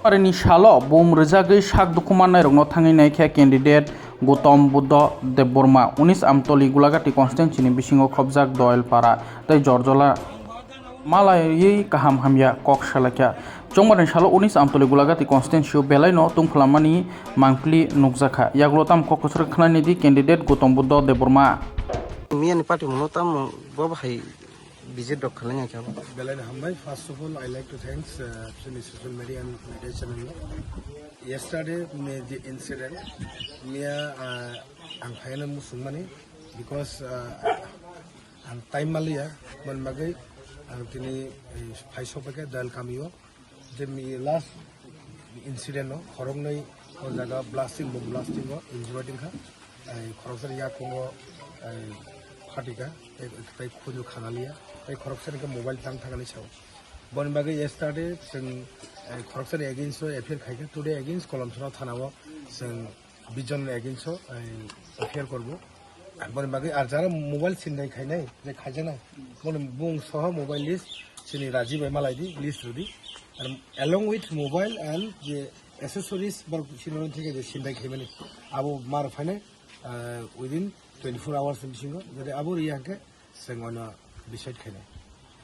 Ni shalo bum rizagi shak dukuman rongno thangi naikha candidate Gautam Buddha Deborma 19 Amtoli Gulagati constituency ni bisingo khobjak Doilpara tai Jorjola Malai kaham hamya kok shalakya Chongmarin shalo 19 Amtoli Gulagati constituency belaino tungflamani mangpli nukjaka yaglotam kokosur khnani di candidate Gautam Buddha Deborma Mian party monotam bob hai visit dok khalanya kya Belain Hambai, first of all, I like to thank social media and media channel. Yesterday, the incident, I'm final Musumani because I'm time Malia, when Magai, Tini Paisopaka, Dal Camio. The last incident, Horongai, was a blasting, injuring her, Khorosaria Kongo, Hatika, Kudu Kanalia. Corruption ka mobile tang thangani chau bon bage yesterday sing corruption against so appeal khaika today against Kolomsora thanawo sing bijon against so appeal korbo bon bage ar jara mobile sindai khainai je khajana bon bung soha mobile list sini Rajiv Malai list rudi and along with mobile and the accessories bar sino theke je sindai khaimani abo mar phane within 24 hours singo jade abo riyanke sing ona decide kene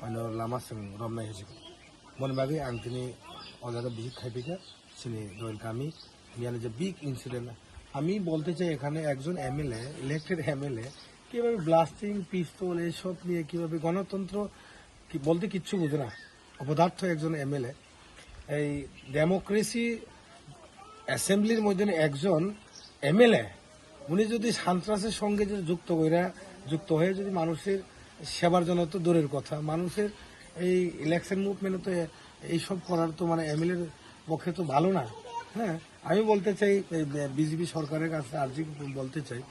ano lama sing romna hejiko mon bagi angtini ojaga big khaipika sini doil kami miane je big incident আমি বলতে চাই এখানে একজন MLA elected MLA কিভাবে blasting পিস্তল এই সব নিয়ে কিভাবে গণতন্ত্র কি বলতে কিচ্ছু বুঝে না অপদার্থ একজন এমএলএ এই ডেমোক্রেসি অ্যাসেম্বলির মধ্যে একজন এমএলএ উনি যদি সন্ত্রাসের সঙ্গে যুক্ত হয়ে যদি মানুষের সেবার জন্য তো দূরের কথা মানুষের এই ইলেকশন মুভমেন্ট তো এই সব করার তো মানে এমএলএর পক্ষে তো ভালো না হ্যাঁ আমি বলতে চাই বিজেপি সরকারের কাছে আর্জি বলতে চাই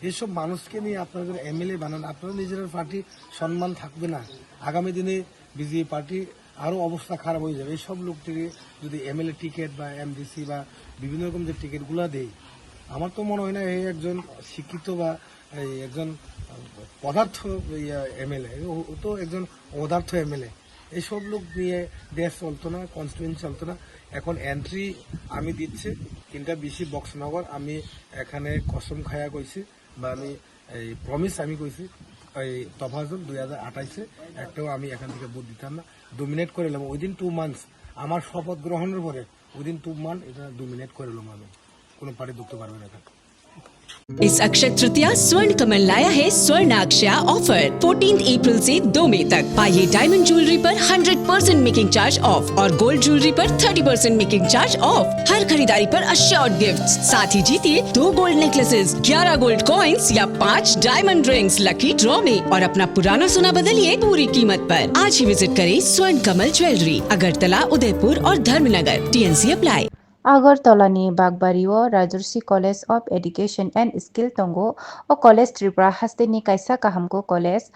এইসব মানুষকে নিয়ে আপনাদের এমএলএ বানান আপনাদের নিজের পার্টি সম্মান থাকবে না আগামী দিনে বিজেপি পার্টি আরো অবস্থা খারাপ হয়ে যাবে এইসব লোকটিকে যদি এমএলএ টিকিট বা এমডিসি বা বিভিন্ন রকম যে টিকিটগুলো দেয় আমার তো মনে হয় না এই একজন শিক্ষিত বা একজন পদার্থ এমএলএ ও তো একজন অদার্থ এমএলএ এইসব লোক নিয়ে দেশ চলতো না কনস্টিটিউয়েন্সি চলতো না এখন এন্ট্রি আমি দিচ্ছি 3টা বিসি বক্সনগর আমি এখানে কসম খায়া কইছি বা আমি এই প্রমিস আমি কইছি এই তফাজুল 2028 একটাও আমি এখান থেকে ভোট দিতাম না ডোমিনেট করে এলাম উইদিন 2 মান্থস আমার শপথ গ্রহণের পরে উইদিন 2 মান্থ এটা ডোমিনেট করে এলাম আমি কোনো পার্টি ঢুকতে পারবে না এখানে इस अक्षय तृतीया स्वर्ण कमल लाया है स्वर्ण अक्षया ऑफर 14 अप्रैल से 2 मई तक पाइए डायमंड ज्वेलरी पर 100% मेकिंग चार्ज ऑफ और गोल्ड ज्वेलरी पर 30% मेकिंग चार्ज ऑफ हर खरीदारी पर अश्योर्ड गिफ्ट्स साथ ही जीतिए 2 गोल्ड नेकलेसेस 11 गोल्ड कॉइन्स या 5 डायमंड रिंग्स लकी ड्रॉ में और अपना पुराना सोना बदलिए पूरी कीमत पर आज ही विजिट करें स्वर्ण कमल ज्वेलरी अगरतला उदयपुर और Dharmanagar TNC apply Agartalani Bagbario Rajarsi College of Education and Skill Tongo o College Tripura Hasteni Kaisa Kahamko College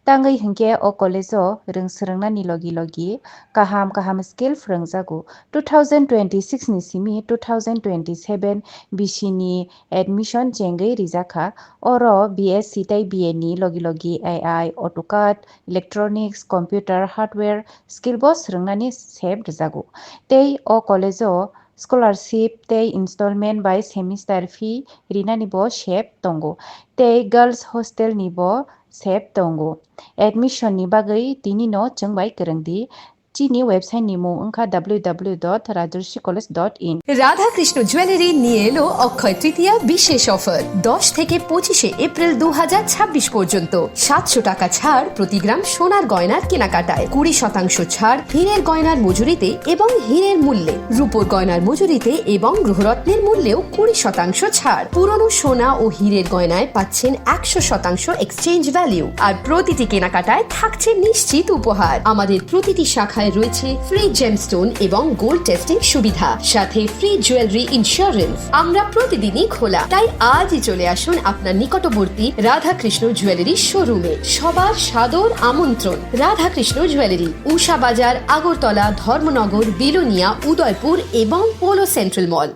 Tangai Hinke o College o Ringsrangna Nilogi Kaham Skill Frangzago 2026 Nisimi 2027 Bishini Admission Jengai Rizaka Oro BSc Tai BNi Logi AI AutoCAD Electronics Computer Hardware Skill Boss Rangnani Seb Rizago Tei o College o Scholarship tei installment by semester fee rina nibo shep tongo tei girls hostel nibo shep tongo admission ni bagai tini no chengbai kerengdi chini website ni mung ungkha www.rajarsicollege.in Radha Krishna jewellery নিয়ে এলো অক্ষয় তৃতীয়া বিশেষ offer 10 থেকে 25 April 2026 পর্যন্ত 700 টাকা ছাড় প্রতি গ্রাম সোনার গয়নার কেনাকাটায় 20% ছাড় হীরের গয়নার মজুরিতে এবং হীরের মূল্যে রূপোর গয়নার মজুরিতে এবং গ্রহরত্নের মূল্যেও 20% ছাড় পুরনো সোনা ও হীরের গয়নায় পাচ্ছেন 100% এক্সচেঞ্জ ভ্যালু আর প্রতিটি কেনাকাটায় থাকছে নিশ্চিত উপহার আমাদের প্রতিটি শাখায় রয়েছে ফ্রি জেমস্টোন এবং গোল্ড টেস্টিং সুবিধা সাথে ফ্রি জুয়েলারি ইন্স্যুরেন্স আমরা প্রতিদিনই খোলা তাই আজই চলে আসুন আপনার নিকটবর্তী রাধা কৃষ্ণ জুয়েলারি শোরুমে সবার সাদর আমন্ত্রণ রাধা কৃষ্ণ জুয়েলারি উষা বাজার আগরতলা ধর্মনগর বিলোনিয়া উদয়পুর এবং পোলো সেন্ট্রাল মল